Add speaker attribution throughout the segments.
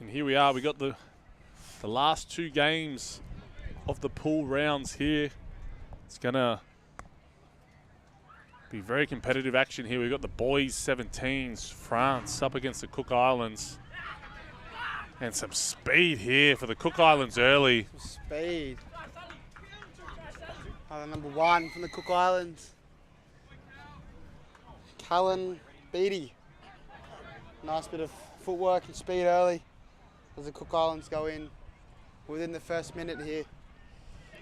Speaker 1: And here we are. We got the last two games of the pool rounds here. It's going to be very competitive action here. We've got the boys 17s, France up against the Cook Islands. And some speed here for the Cook Islands early.
Speaker 2: Speed. Number 1 from the Cook Islands. Callan Beatty. Nice bit of footwork and speed early as the Cook Islands go in within the first minute here.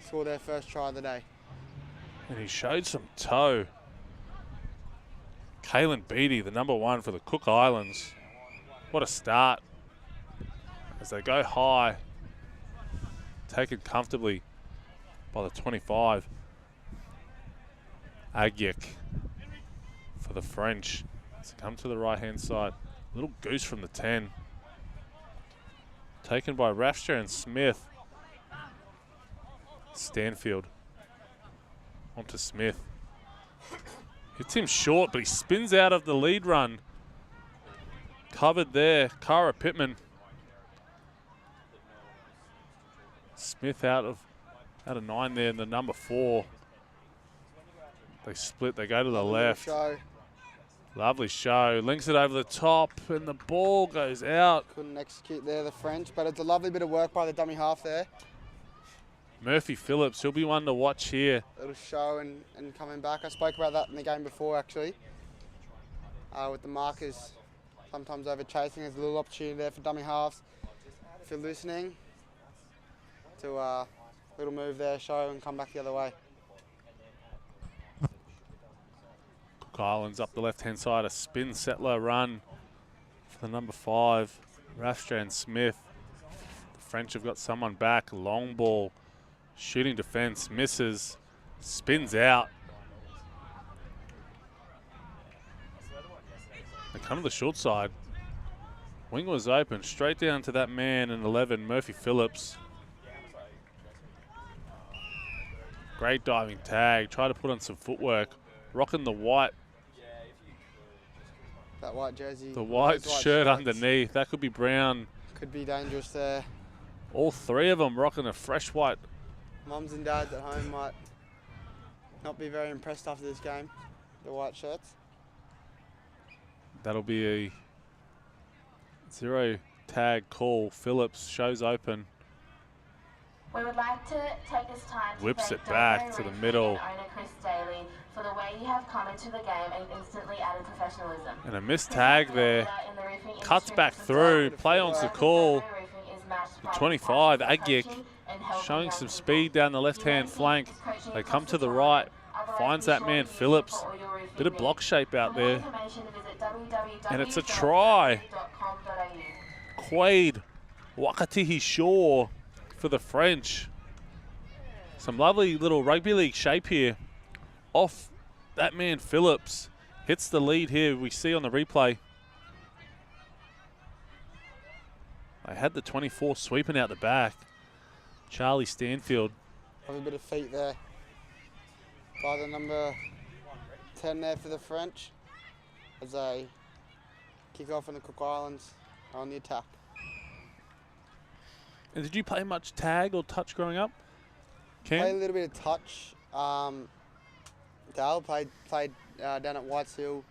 Speaker 2: Score their first try of the day.
Speaker 1: And he showed some toe. Kalen Beatty, the number 1 for the Cook Islands. What a start. As they go high. Taken comfortably by the 25. Agyek for the French. As they come to the right-hand side. Little goose from the 10. Taken by Rafster and Smith. Stanfield. Onto Smith. Hits him short, but he spins out of the lead run. Covered there. Cara Pittman. Smith out of 9 there in the number 4. They split. They go to the left. Lovely show. Links it over the top, and the ball goes out.
Speaker 2: Couldn't execute there, the French, but it's a lovely bit of work by the dummy half there.
Speaker 1: Murphy Phillips, he'll be one to watch here.
Speaker 2: Little show and coming back. I spoke about that in the game before, actually. With the markers sometimes over chasing, there's a little opportunity there for dummy halves. If you're listening, to a little move there, show and come back the other way.
Speaker 1: Cook Islands up the left-hand side, a spin settler run for the number 5, Rafstran Smith. The French have got someone back, long ball, shooting defense, misses, spins out. They come to the short side. Wing was open, straight down to that man in 11, Murphy Phillips. Great diving tag, try to put on some footwork, rocking the white.
Speaker 2: That white jersey.
Speaker 1: The white shirt underneath, that could be brown.
Speaker 2: Could be dangerous there.
Speaker 1: All 3 of them rocking a fresh white.
Speaker 2: Mums and dads at home might not be very impressed after this game, the white shirts.
Speaker 1: That'll be a 0 tag call. Phillips shows open.
Speaker 3: We would like to take this time to
Speaker 1: Whips
Speaker 3: thank
Speaker 1: it back
Speaker 3: Domo
Speaker 1: to the
Speaker 3: Reefing
Speaker 1: middle.
Speaker 3: and owner Chris Daly for the way you have come into the game and instantly added professionalism.
Speaker 1: And a missed tag there.
Speaker 3: In the roofing
Speaker 1: Cuts
Speaker 3: industry
Speaker 1: back
Speaker 3: for
Speaker 1: through,
Speaker 3: decades,
Speaker 1: play on
Speaker 3: Domo
Speaker 1: the call.
Speaker 3: Roofing is matched
Speaker 1: The
Speaker 3: by
Speaker 1: 25,
Speaker 3: passion,
Speaker 1: Agyek,
Speaker 3: coaching and helping
Speaker 1: showing
Speaker 3: young
Speaker 1: some
Speaker 3: people.
Speaker 1: speed down the left-hand flank. They come to the right, finds that man Phillips. Bit of block shape out there. And it's a try. Quaid Wakatihi Shaw for the French. Some lovely little rugby league shape here. Off that man Phillips. Hits the lead here, we see on the replay. They had the 24 sweeping out the back. Charlie Stanfield.
Speaker 2: Have a bit of feet there by the number 10 there for the French as they kick off in the Cook Islands on the attack.
Speaker 1: And did you play much tag or touch growing up? Ken?
Speaker 2: Played a little bit of touch. Dale played down at Whites Hill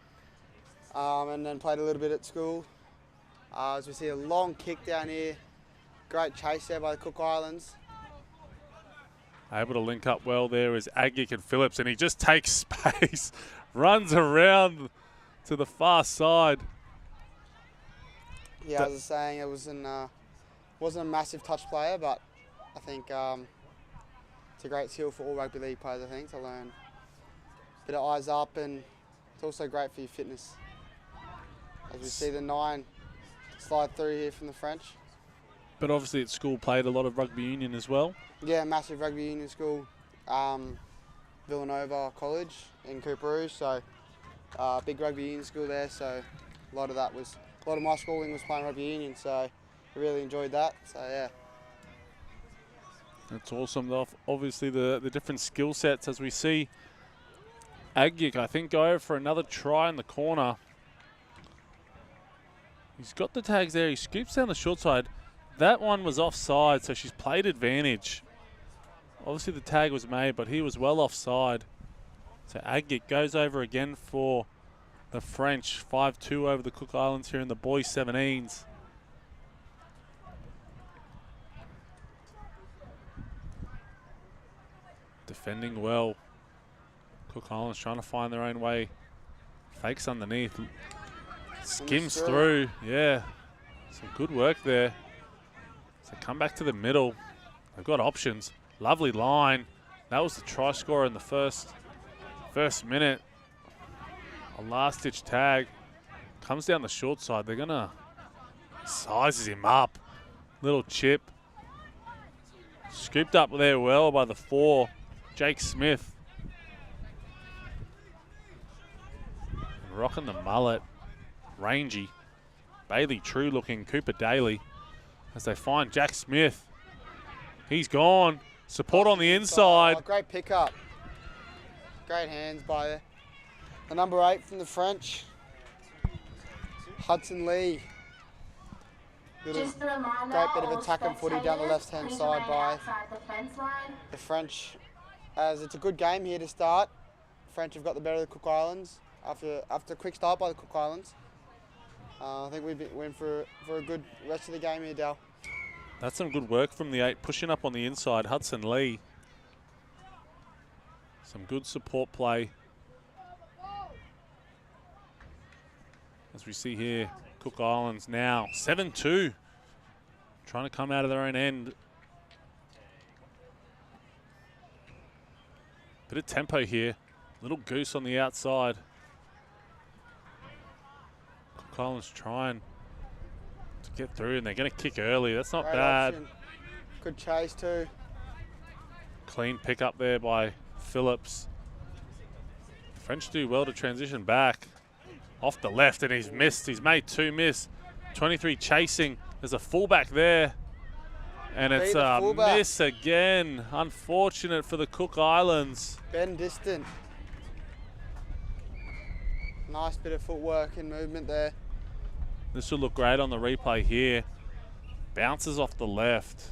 Speaker 2: and then played a little bit at school. As we see a long kick down here. Great chase there by the Cook Islands.
Speaker 1: Able to link up well there is Agyek and Phillips, and he just takes space, runs around to the far side.
Speaker 2: Yeah, as I was saying, it wasn't a massive touch player, but I think it's a great skill for all rugby league players, I think, to learn. A bit of eyes up, and it's also great for your fitness. As we see the 9 slide through here from the French.
Speaker 1: But obviously at school played a lot of rugby union as well.
Speaker 2: Yeah, massive rugby union school, Villanova College in Cooperoo, so big rugby union school there. So a lot of my schooling was playing rugby union, so I really enjoyed that. So yeah.
Speaker 1: That's awesome. Obviously the different skill sets as we see Agyek, I think, go for another try in the corner. He's got the tags there. He scoops down the short side. That one was offside, so she's played advantage. Obviously the tag was made, but he was well offside. So Agate goes over again for the French. 5-2 over the Cook Islands here in the boys 17s. Defending well. Cook Islands trying to find their own way. Fakes underneath. Skims through. Yeah. Some good work there. So come back to the middle. They've got options. Lovely line. That was the try scorer in the first minute. A last-ditch tag. Comes down the short side. They're going to sizes him up. Little chip. Scooped up there well by the 4. Jake Smith. And rocking the mullet. Rangy. Bailey True looking. Cooper Daly. As they find Jack Smith. He's gone. Support on the inside.
Speaker 2: Oh, great pickup. Great hands by the number 8 from the French. Hudson Lee.
Speaker 3: Just a reminder,
Speaker 2: Great bit of
Speaker 3: all
Speaker 2: attacking footy down the
Speaker 3: spectators,
Speaker 2: left-hand
Speaker 3: please
Speaker 2: side
Speaker 3: remain
Speaker 2: by
Speaker 3: outside the fence line.
Speaker 2: the French. As it's a good game here to start. French have got the better of the Cook Islands after a quick start by the Cook Islands. I think we're in for a good rest of the game here, Dal.
Speaker 1: That's some good work from the 8, pushing up on the inside. Hudson Lee. Some good support play. As we see here, Cook Islands now 7-2. Trying to come out of their own end. Bit of tempo here. Little Goose on the outside. Cook Islands trying to get through, and they're going to kick early. That's not
Speaker 2: Great
Speaker 1: bad.
Speaker 2: option. Good chase too.
Speaker 1: Clean pick up there by Phillips. French do well to transition back. Off the left, and he's missed. He's made 2 miss. 23 chasing. There's a fullback there. And it's a miss again. Unfortunate for the Cook Islands.
Speaker 2: Ben Distant. Nice bit of footwork and movement there.
Speaker 1: This will look great on the replay here. Bounces off the left.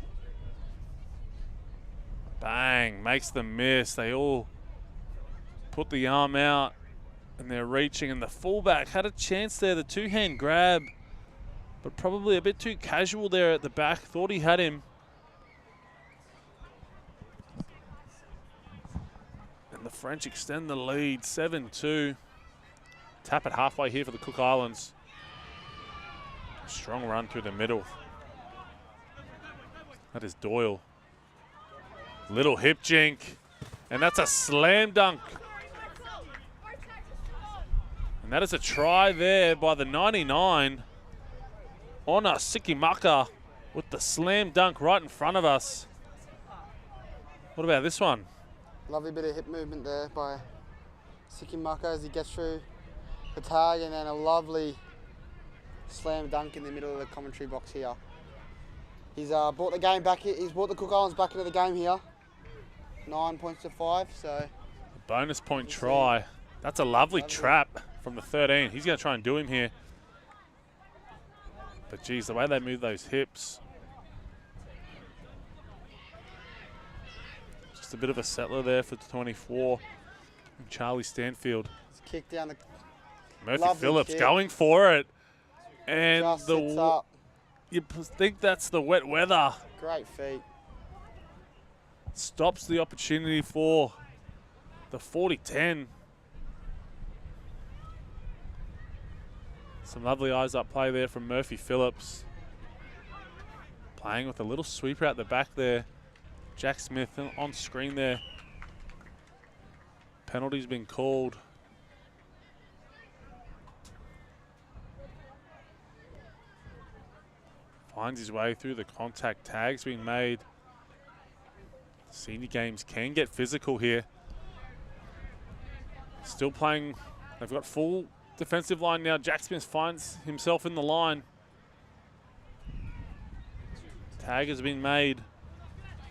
Speaker 1: Bang, makes the miss. They all put the arm out and they're reaching, and the fullback had a chance there, the 2-hand grab, but probably a bit too casual there at the back. Thought he had him. And the French extend the lead, 7-2. Tap it halfway here for the Cook Islands. Strong run through the middle. That is Doyle. Little hip jink. And that's a slam dunk. And that is a try there by the 99. Ona Sikimaka with the slam dunk right in front of us. What about this one?
Speaker 2: Lovely bit of hip movement there by Sikimaka as he gets through the tag, and then a lovely slam dunk in the middle of the commentary box here. He's brought the game back here. He's brought the Cook Islands back into the game here. 9 points to 5, so.
Speaker 1: A bonus point try. That's a lovely trap from the 13. He's going to try and do him here. But geez, the way they move those hips. Just a bit of a settler there for 24. And Charlie Stanfield.
Speaker 2: It's kicked down the.
Speaker 1: Murphy Phillips going for it. And
Speaker 2: just sits up.
Speaker 1: You think that's the wet weather.
Speaker 2: Great feet.
Speaker 1: Stops the opportunity for the 40-10. Some lovely eyes up play there from Murphy Phillips. Playing with a little sweeper out the back there. Jack Smith on screen there. Penalty's been called. Finds his way through the contact. Tags being made. Senior games can get physical here. Still playing. They've got full defensive line now. Jack Smith finds himself in the line. Tag has been made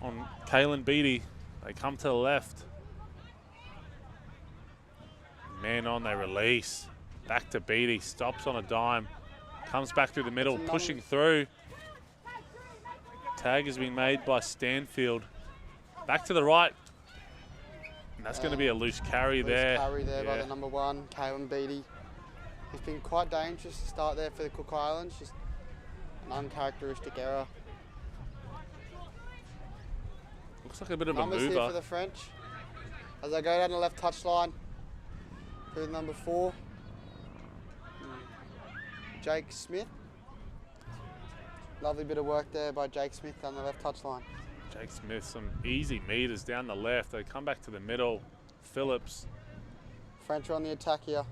Speaker 1: on Kalen Beatty. They come to the left. Man on, they release. Back to Beatty. Stops on a dime. Comes back through the middle,
Speaker 2: It's a
Speaker 1: pushing through. Tag has been made by Stanfield. Back to the right. And that's going to be a loose carry there.
Speaker 2: Carry there by
Speaker 1: Yeah.
Speaker 2: the number 1, Kalen Beattie. He's been quite dangerous to start there for the Cook Islands. Just an uncharacteristic error.
Speaker 1: Looks like a bit of a
Speaker 2: Numbers here for
Speaker 1: mover.
Speaker 2: the French. As they go down the left touchline, with number 4, Jake Smith. Lovely bit of work there by Jake Smith down the left touchline.
Speaker 1: Jake Smith, some easy meters down the left. They come back to the middle. Phillips,
Speaker 2: French are on the attack here.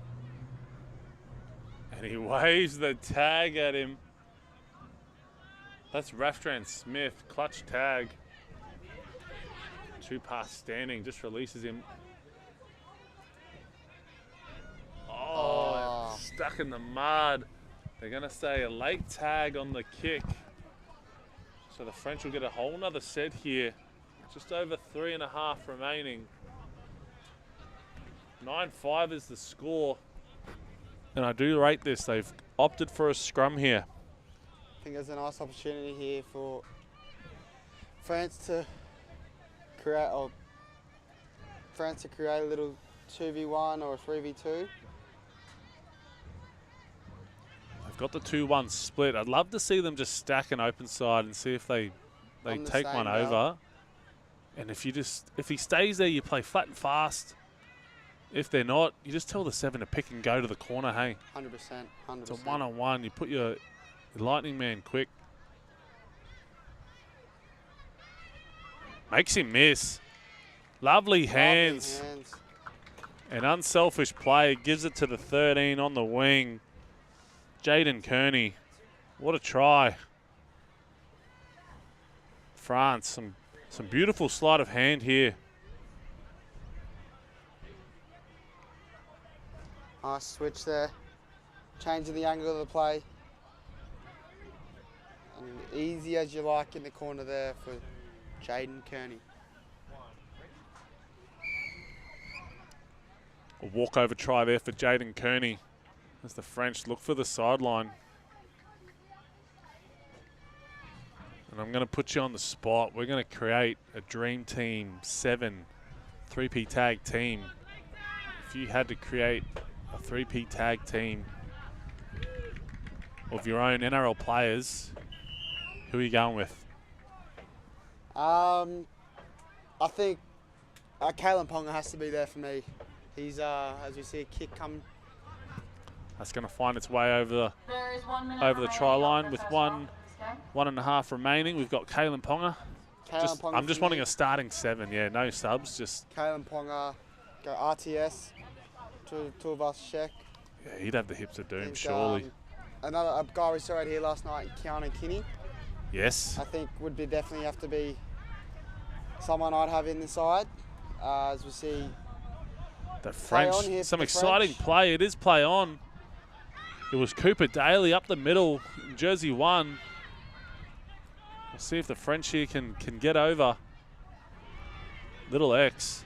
Speaker 1: and he waves the tag at him. That's Rafstrand Smith, clutch tag. 2-pass standing, just releases him. Oh, stuck in the mud. They're going to say a late tag on the kick. So the French will get a whole nother set here. Just over 3.5 remaining. 9-5 is the score. And I do rate this. They've opted for a scrum here.
Speaker 2: I think there's a nice opportunity here for France to create a little 2v1 or a 3v2.
Speaker 1: They've got the 2-1 split. I'd love to see them just stack an open side and see if they
Speaker 2: On the
Speaker 1: take
Speaker 2: same
Speaker 1: one
Speaker 2: bell.
Speaker 1: over. And if he stays there, you play flat and fast. If they're not, you just tell the 7 to pick and go to the corner, hey.
Speaker 2: 100%, 100%.
Speaker 1: It's a one-on-one. You put your lightning man quick. Makes him miss. Lovely hands.
Speaker 2: Lovely hands.
Speaker 1: An unselfish play. Gives it to the 13 on the wing. Jaden Kearney. What a try. France, some beautiful sleight of hand here.
Speaker 2: Nice switch there. Changing the angle of the play. And easy as you like in the corner there for Jaden Kearney.
Speaker 1: A walkover try there for Jaden Kearney as the French look for the sideline. And I'm going to put you on the spot. We're going to create a Dream Team 7 3P tag team. If you had to create a 3P tag team of your own NRL players, who are you going with?
Speaker 2: I think Kalen Ponga has to be there for me. He's, as we see a kick come.
Speaker 1: That's going to find its way over
Speaker 3: There is 1 minute
Speaker 1: the
Speaker 3: remaining
Speaker 1: try
Speaker 3: of
Speaker 1: line
Speaker 3: the
Speaker 1: with
Speaker 3: first
Speaker 1: 1.5 remaining. We've got Kalen Ponga.
Speaker 2: Kalen Ponga
Speaker 1: I'm just
Speaker 2: for
Speaker 1: wanting
Speaker 2: me.
Speaker 1: a starting 7. Yeah, no subs. Just
Speaker 2: Kalen Ponga, go RTS, Tuivasa-Sheck.
Speaker 1: yeah, he'd have the hips of doom,
Speaker 2: think,
Speaker 1: surely.
Speaker 2: Another a guy we saw out here last night, Keanu Kinney,
Speaker 1: Yes.
Speaker 2: I think would be definitely have to be someone I'd have in the side. As we see,
Speaker 1: The
Speaker 2: Play
Speaker 1: French,
Speaker 2: on here for
Speaker 1: some
Speaker 2: the
Speaker 1: exciting
Speaker 2: French.
Speaker 1: play. It is play on. It was Cooper Daly up the middle, in jersey 1. We'll see if the French here can get over. Little X.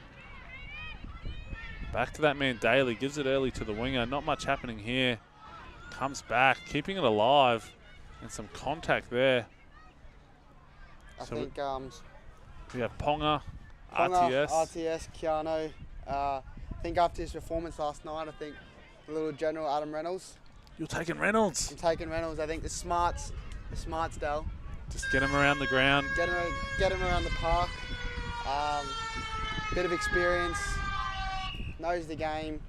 Speaker 1: Back to that man Daly, gives it early to the winger. Not much happening here. Comes back, keeping it alive. And some contact there.
Speaker 2: I
Speaker 1: So
Speaker 2: think
Speaker 1: We have Ponga,
Speaker 2: Ponga,
Speaker 1: RTS.
Speaker 2: RTS, Keanu. I think after his performance last night, I think the little general Adam Reynolds.
Speaker 1: You're taking Reynolds.
Speaker 2: I'm taking Reynolds. I think the smarts, Dell.
Speaker 1: Just get him around the ground.
Speaker 2: Get him around the park. Bit of experience. Knows the game.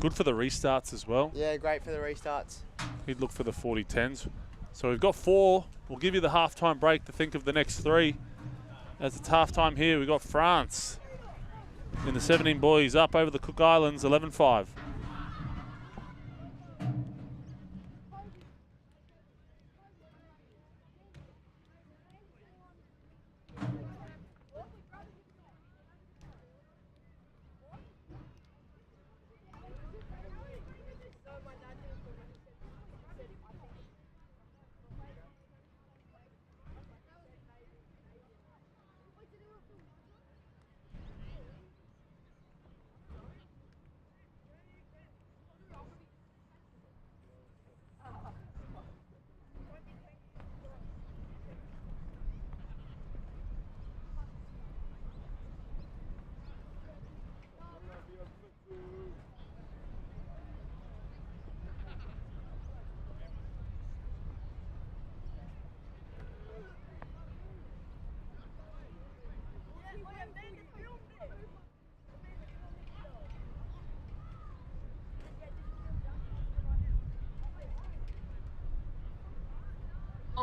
Speaker 1: Good for the restarts as well.
Speaker 2: Yeah, great for the restarts.
Speaker 1: He'd look for the 40-10s. So we've got 4. We'll give you the halftime break to think of the next 3. As it's halftime here, we've got France in the 17 boys up over the Cook Islands, 11-5.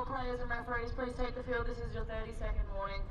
Speaker 3: All players and referees, please take the field. This is your 30-second warning.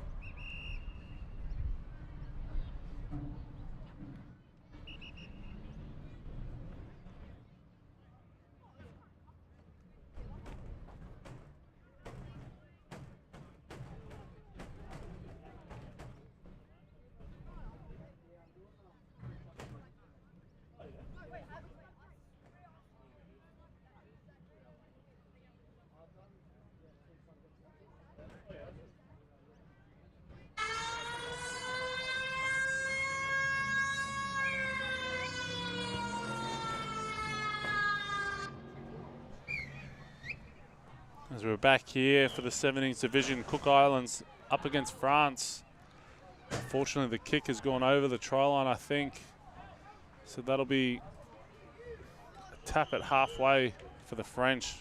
Speaker 1: As we're back here for the 17th Division, Cook Islands up against France. Unfortunately, the kick has gone over the try line, I think. So that'll be a tap at halfway for the French.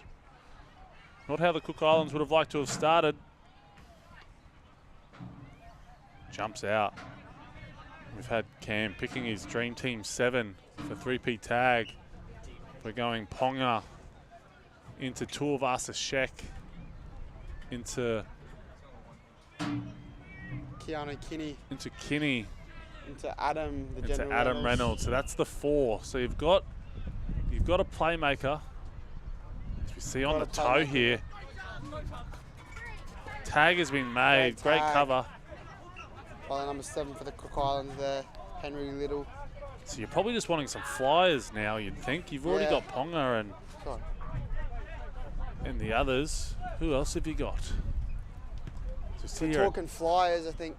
Speaker 1: Not how the Cook Islands would have liked to have started. Jumps out. We've had Cam picking his Dream Team 7 for 3P tag. We're going Ponga into Tuivasa-Sheck, into
Speaker 2: Keanu Kinney,
Speaker 1: into Kinney,
Speaker 2: into Adam, the
Speaker 1: into
Speaker 2: General
Speaker 1: Adam Reynolds. So that's the 4. So you've got a playmaker. As we see on the toe here. Tag has been made. Great cover.
Speaker 2: By the number 7 for the Cook Islands there, Henry Little.
Speaker 1: So you're probably just wanting some flyers now, you'd think. You've already got Ponga and the others. Who else have you got?
Speaker 2: So talking flyers, I think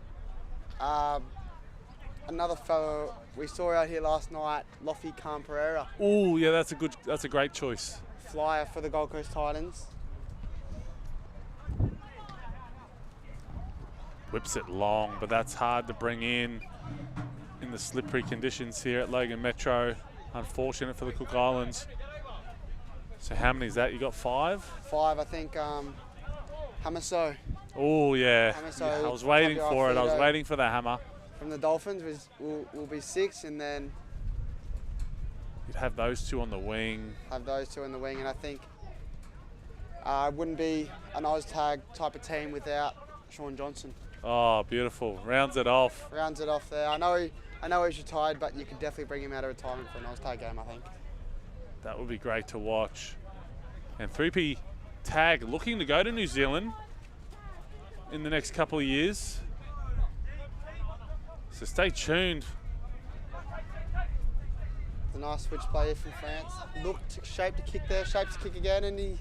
Speaker 2: another fellow we saw out here last night, Lofi Khan Pereira.
Speaker 1: Oh yeah, that's a great choice.
Speaker 2: Flyer for the Gold Coast Titans.
Speaker 1: Whips it long, but that's hard to bring in the slippery conditions here at Logan Metro. Unfortunate for the Cook Islands. So how many is that? You got 5?
Speaker 2: 5, I think. Hamaso.
Speaker 1: Oh yeah.
Speaker 2: Hamaso,
Speaker 1: I was waiting for it. I was waiting for the hammer.
Speaker 2: From the Dolphins will be 6, and then
Speaker 1: you'd have those 2 on the wing.
Speaker 2: Have those 2 on the wing, and I think it wouldn't be an OzTag type of team without Sean Johnson.
Speaker 1: Oh, beautiful. Rounds it off.
Speaker 2: Rounds it off there. I know he's retired, but you could definitely bring him out of retirement for an OzTag game, I think.
Speaker 1: That would be great to watch. And 3P tag looking to go to New Zealand in the next couple of years. So stay tuned.
Speaker 2: The nice switch play here from France. Looked, shape to kick there, shape to kick again, and he...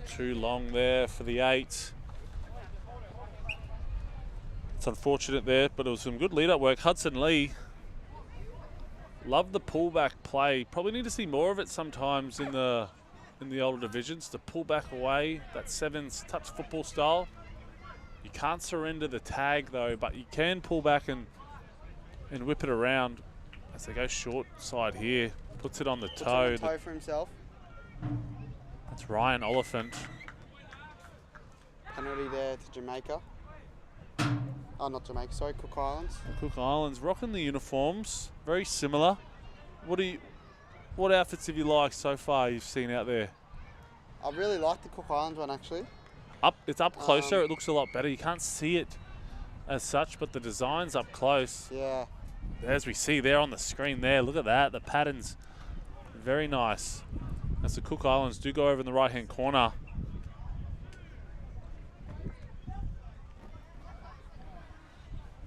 Speaker 1: Too long there for the 8. It's unfortunate there, but it was some good lead-up work. Hudson Lee. Love the pullback play. Probably need to see more of it sometimes in the older divisions, to pull back away, that 7's touch football style. You can't surrender the tag though, but you can pull back and whip it around as they go short side here. Puts it on the toe.
Speaker 2: Puts it on the toe for himself.
Speaker 1: That's Ryan Oliphant.
Speaker 2: Penalty there to Jamaica. Oh, not Jamaica, sorry, Cook Islands.
Speaker 1: Cook Islands rocking the uniforms, very similar. What outfits have you liked so far you've seen out there?
Speaker 2: I really like the Cook Islands one actually.
Speaker 1: It's up closer, it looks a lot better. You can't see it as such, but the design's up close.
Speaker 2: Yeah.
Speaker 1: As we see there on the screen there, look at that, the pattern's very nice. As the Cook Islands do go over in the right-hand corner.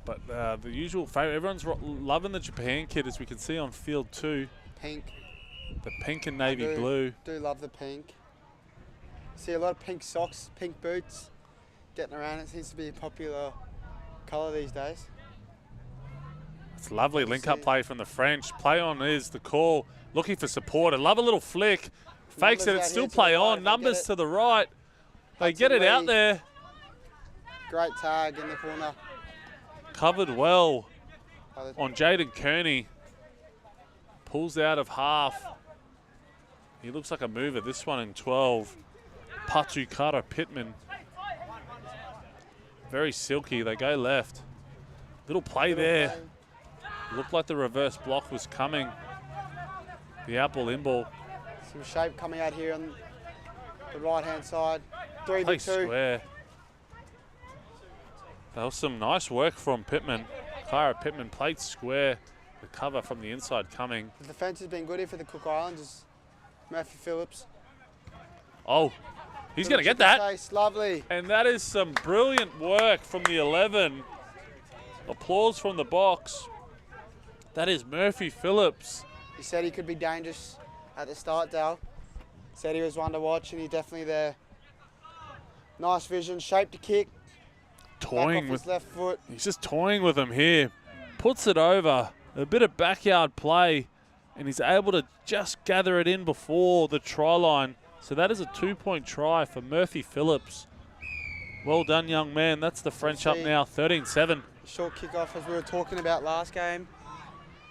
Speaker 1: But the usual favourite, everyone's loving the Japan kit, as we can see on field 2.
Speaker 2: Pink.
Speaker 1: The pink and navy blue.
Speaker 2: Do love the pink. See a lot of pink socks, pink boots getting around. It seems to be a popular colour these days.
Speaker 1: It's lovely link-up play from the French. Play on is the call. Looking for support. I love a little flick. Fakes it, it's still play on. Numbers to the right. They get it out there.
Speaker 2: Great tag in the corner.
Speaker 1: Covered well on Jaden Kearney. Pulls out of half. He looks like a mover. This one in 12. Patu Carter Pittman. Very silky. They go left. Little play there. Looked like the reverse block was coming. The outball inball.
Speaker 2: Some shape coming out here the right-hand side.
Speaker 1: Play
Speaker 2: 3v2.
Speaker 1: square. That was some nice work from Pittman. Kyra Pittman played square. The cover from the inside coming.
Speaker 2: The defence has been good here for the Cook Islanders. Murphy Phillips.
Speaker 1: Oh, he's going to get that.
Speaker 2: Chase, lovely.
Speaker 1: And that is some brilliant work from the 11. Applause from the box. That is Murphy Phillips.
Speaker 2: He said he could be dangerous at the start, Dale. Said he was one to watch, and he's definitely there. Nice vision, shape to kick.
Speaker 1: Toying
Speaker 2: Back off
Speaker 1: with
Speaker 2: his left foot.
Speaker 1: He's just toying with him here. Puts it over. A bit of backyard play. And he's able to just gather it in before the try line. So that is a 2-point try for Murphy Phillips. Well done, young man. That's the French up now, 13-7.
Speaker 2: Short kick-off as we were talking about last game.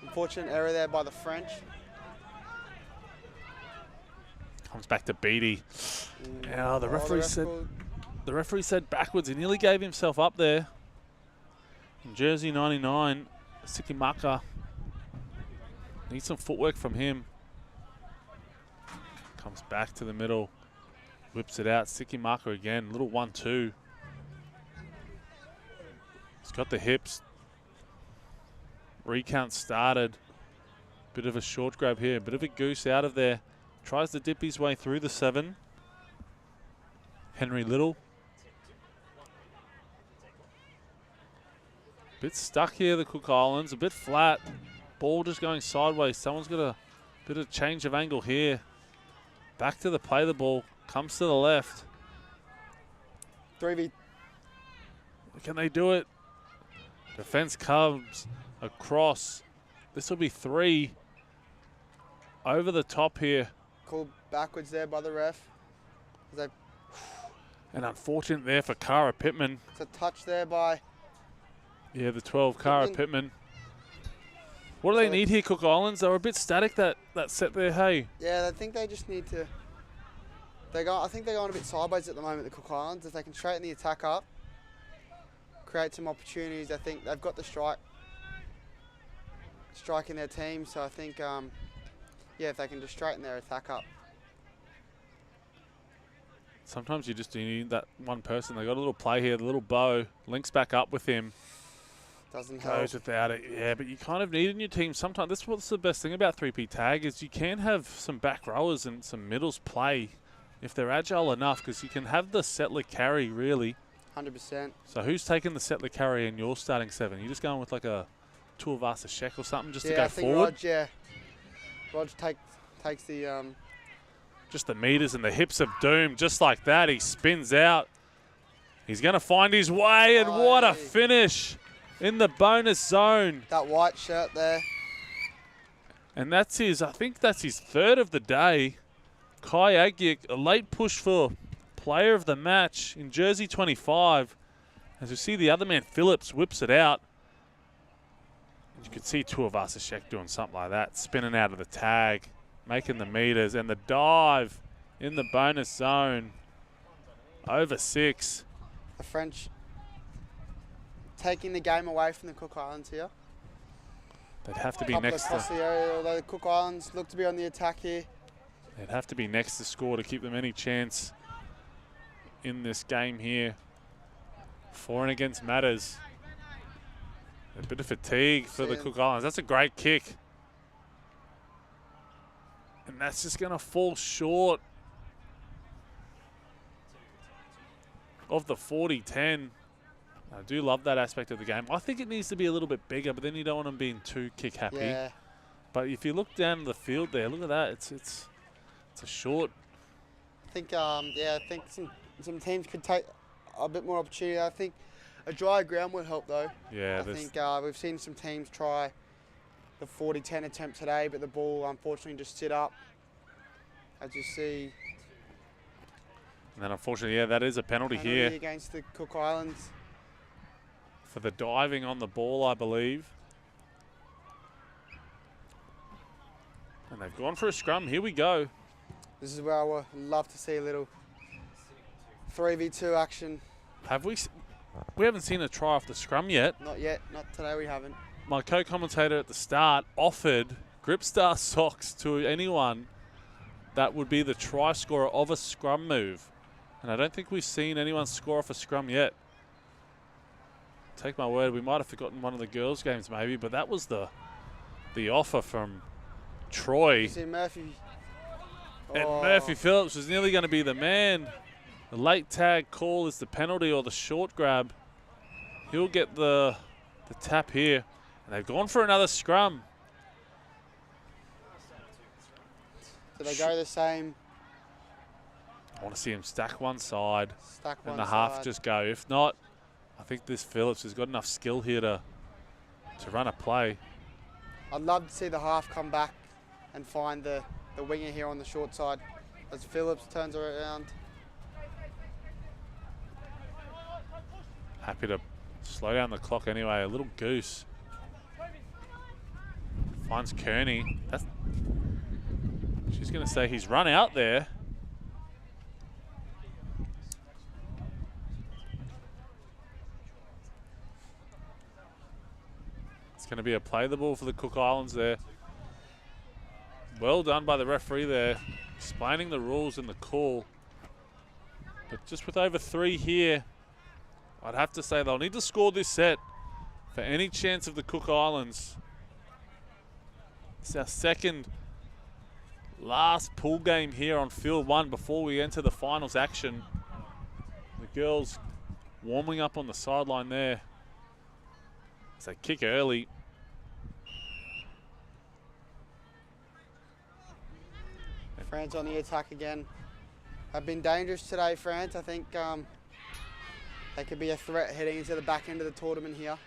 Speaker 2: Unfortunate error there by the French.
Speaker 1: Comes back to Beattie. Now the referee said
Speaker 2: called-
Speaker 1: the referee said backwards. He nearly gave himself up there. In jersey 99, Sikimaka. Needs some footwork from him. Comes back to the middle. Whips it out. Sikimaka again. Little 1-2. He's got the hips. Recount started. Bit of a short grab here. Bit of a goose out of there. Tries to dip his way through the 7. Henry Little. Bit stuck here, the Cook Islands. A bit flat. Ball just going sideways. Someone's got a bit of change of angle here. Back to the play the ball. Comes to the left.
Speaker 2: 3v.
Speaker 1: Can they do it? Defense comes across. This will be 3. Over the top here.
Speaker 2: Called backwards there by the ref. It's
Speaker 1: And unfortunate there for Cara Pittman.
Speaker 2: a touch there by.
Speaker 1: Yeah, the 12, Cara Pittman. What do they need here, Cook Islands? They were a bit static that set there, hey.
Speaker 2: Yeah, I think they just need to. I think they're going a bit sideways at the moment, the Cook Islands. If they can straighten the attack up, create some opportunities, I think they've got the strike in their team. So I think, yeah, if they can just straighten their attack up.
Speaker 1: Sometimes you just need that one person. They got a little play here, the little bow, links back up with him.
Speaker 2: Doesn't help.
Speaker 1: Goes without it, yeah, but you kind of need in your team sometimes. That's what's the best thing about 3P tag is you can have some back rowers and some middles play if they're agile enough because you can have the settler carry really.
Speaker 2: 100%.
Speaker 1: So who's taking the settler carry in your starting 7? You just going with like a Tuivasa Sheck or something just to go
Speaker 2: I think
Speaker 1: forward?
Speaker 2: Rog takes the.
Speaker 1: Just the meters and the hips of doom, just like that. He spins out. He's going to find his way, and what a finish in the bonus zone.
Speaker 2: That white shirt there.
Speaker 1: And that's his, I think that's his 3rd of the day. Kai Agyik, a late push for player of the match in jersey 25. As you see the other man, Phillips, whips it out. And you could see Tuivasa Sheck doing something like that, spinning out of the tag, making the meters, and the dive in the bonus zone. Over 6.
Speaker 2: The French taking the game away from the Cook Islands here.
Speaker 1: They'd have to be
Speaker 2: Couple
Speaker 1: next
Speaker 2: across
Speaker 1: to,
Speaker 2: the area, although the Cook Islands look to be on the attack here.
Speaker 1: they'd have to be next to score to keep them any chance in this game here. For and against matters. A bit of fatigue for the Cook Islands. That's a great kick. And that's just going to fall short of the 40-10. I do love that aspect of the game. I think it needs to be a little bit bigger, but then you don't want them being too kick happy.
Speaker 2: Yeah.
Speaker 1: But if you look down the field there, look at that. It's a short.
Speaker 2: I think, I think some teams could take a bit more opportunity. I think a dry ground would help though.
Speaker 1: Yeah,
Speaker 2: I think we've seen some teams try the 40-10 attempt today, but the ball unfortunately just sit up, as you see.
Speaker 1: And then unfortunately, yeah, that is a penalty here
Speaker 2: against the Cook Islands.
Speaker 1: for the diving on the ball, I believe. And they've gone for a scrum. Here we go.
Speaker 2: This is where I would love to see a little 3v2 action.
Speaker 1: Have we? We haven't seen a try off the scrum yet.
Speaker 2: Not yet. Not today. We haven't.
Speaker 1: My co-commentator at the start offered Gripstar socks to anyone that would be the try scorer of a scrum move. And I don't think we've seen anyone score off a scrum yet. Take my word, we might have forgotten one of the girls' games maybe, but that was the offer from Troy.
Speaker 2: See Murphy.
Speaker 1: And
Speaker 2: Oh.
Speaker 1: Murphy Phillips was nearly going to be the man. The late tag call is the penalty or the short grab. He'll get the tap here. And they've gone for another scrum.
Speaker 2: Do they go the same?
Speaker 1: I want to see him stack one side
Speaker 2: Stack
Speaker 1: and
Speaker 2: one
Speaker 1: the half
Speaker 2: side.
Speaker 1: just go. If not, I think this Phillips has got enough skill here to run a play.
Speaker 2: I'd love to see the half come back and find the winger here on the short side as Phillips turns around.
Speaker 1: Happy to slow down the clock anyway. A little goose. Finds Kearney. She's going to say he's run out there. It's going to be a play the ball for the Cook Islands there. Well done by the referee there, explaining the rules and the call. But just with over 3 here, I'd have to say they'll need to score this set for any chance of the Cook Islands. It's our second last pool game here on field 1 before we enter the finals action. The girls warming up on the sideline there. As they kick early.
Speaker 2: France on the attack again. Have been dangerous today, France. I think they could be a threat heading into the back end of the tournament here.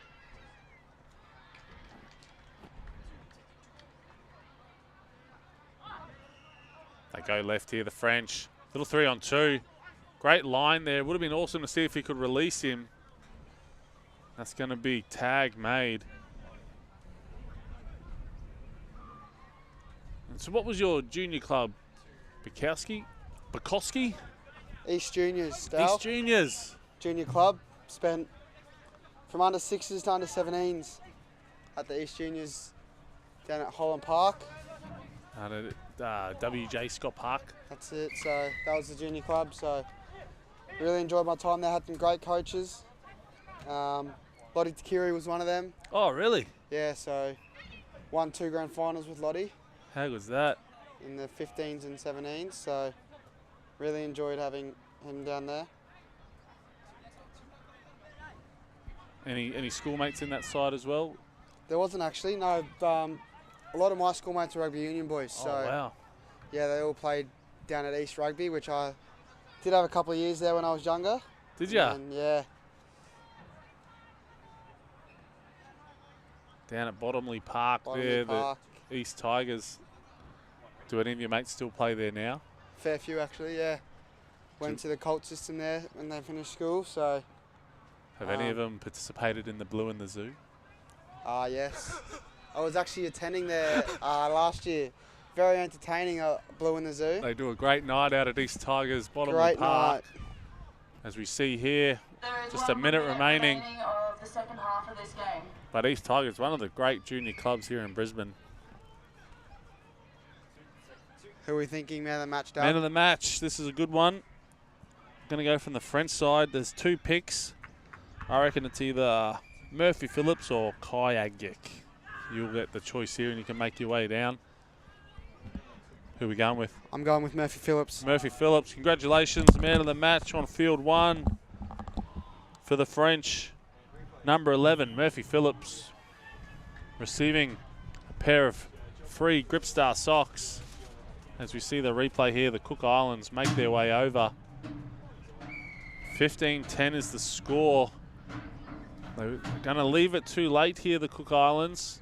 Speaker 1: They go left here, the French. Little 3-on-2. Great line there. Would have been awesome to see if he could release him. That's going to be tag made. And so what was your junior club? Bukowski?
Speaker 2: East Juniors, Dale.
Speaker 1: East Juniors.
Speaker 2: Junior club. Spent from under 6s to under 17s at the East Juniors down at Holland Park.
Speaker 1: WJ Scott Park.
Speaker 2: That's it. So that was the junior club. So really enjoyed my time there. Had some great coaches. Lottie Takiri was one of them.
Speaker 1: Oh, really?
Speaker 2: Yeah, so won 2 grand finals with Lottie
Speaker 1: How was that?
Speaker 2: in the 15s and 17s. So really enjoyed having him down there.
Speaker 1: Any schoolmates in that side as well?
Speaker 2: There wasn't actually, no. A lot of my schoolmates are rugby union boys. So
Speaker 1: Oh, wow.
Speaker 2: yeah, they all played down at East Rugby, which I did have a couple of years there when I was younger.
Speaker 1: Did you?
Speaker 2: And yeah,
Speaker 1: Down at Bottomley Park
Speaker 2: Bottomley
Speaker 1: there,
Speaker 2: Park.
Speaker 1: the East Tigers. Do any of your mates still play there now?
Speaker 2: Fair few actually, yeah. Went to the Colt system there when they finished school, so
Speaker 1: Have any of them participated in the Blue in the Zoo?
Speaker 2: yes. I was actually attending there last year. Very entertaining, Blue in the Zoo.
Speaker 1: They do a great night out at East Tigers Bottomley
Speaker 2: Great
Speaker 1: Park.
Speaker 2: night.
Speaker 1: As we see here,
Speaker 3: There is
Speaker 1: just a
Speaker 3: 1
Speaker 1: minute remaining.
Speaker 3: of the second half of this game.
Speaker 1: But East Tigers, one of the great junior clubs here in Brisbane.
Speaker 2: Who are we thinking man of the match, Dale?
Speaker 1: Man of the match, this is a good one. Going to go from the French side. There's 2 picks. I reckon it's either Murphy Phillips or Kai Agik. You'll get the choice here and you can make your way down. Who are we going with?
Speaker 2: I'm going with Murphy Phillips.
Speaker 1: Murphy Phillips, congratulations, man of the match on field 1 for the French. Number 11, Murphy Phillips, receiving a pair of free Gripstar socks. As we see the replay here, the Cook Islands make their way over. 15-10 is the score. They're going to leave it too late here, the Cook Islands.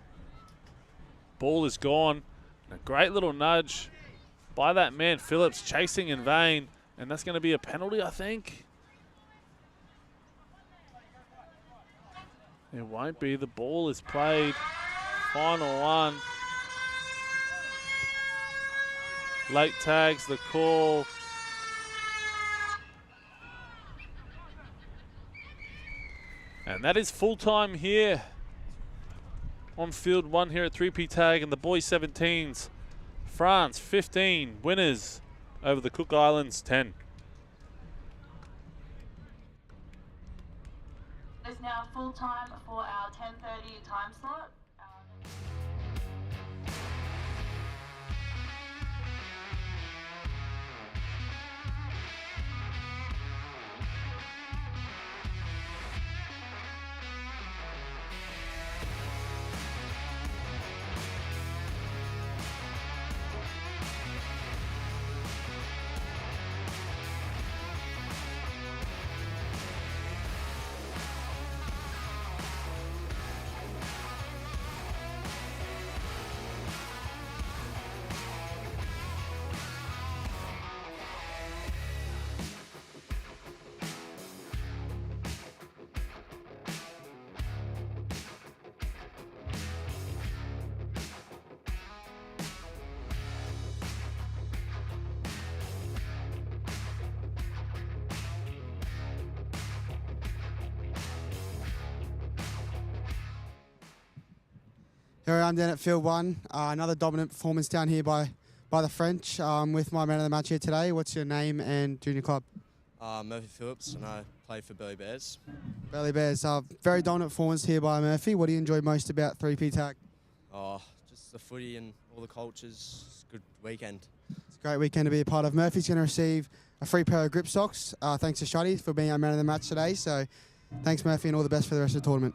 Speaker 1: Ball is gone. And a great little nudge by that man, Phillips, chasing in vain. And that's going to be a penalty, I think. It won't be. The ball is played. Final one. Late tags the call. And that is full time here on field 1 here at 3P Tag, and the boys 17s France 15 winners over the Cook Islands 10.
Speaker 3: It's now full time for our 10:30 time slot.
Speaker 2: Here I am down at field 1. Another dominant performance down here by the French with my man of the match here today. What's your name and junior club?
Speaker 4: Murphy Phillips, and I play for Burleigh Bears.
Speaker 2: Burleigh Bears. Very dominant performance here by Murphy. What do you enjoy most about 3P Tag?
Speaker 4: Just the footy and all the cultures. It's a good weekend.
Speaker 2: It's a great weekend to be a part of. Murphy's going to receive a free pair of grip socks. Thanks to Shuddy for being our man of the match today. So thanks, Murphy, and all the best for the rest of the tournament.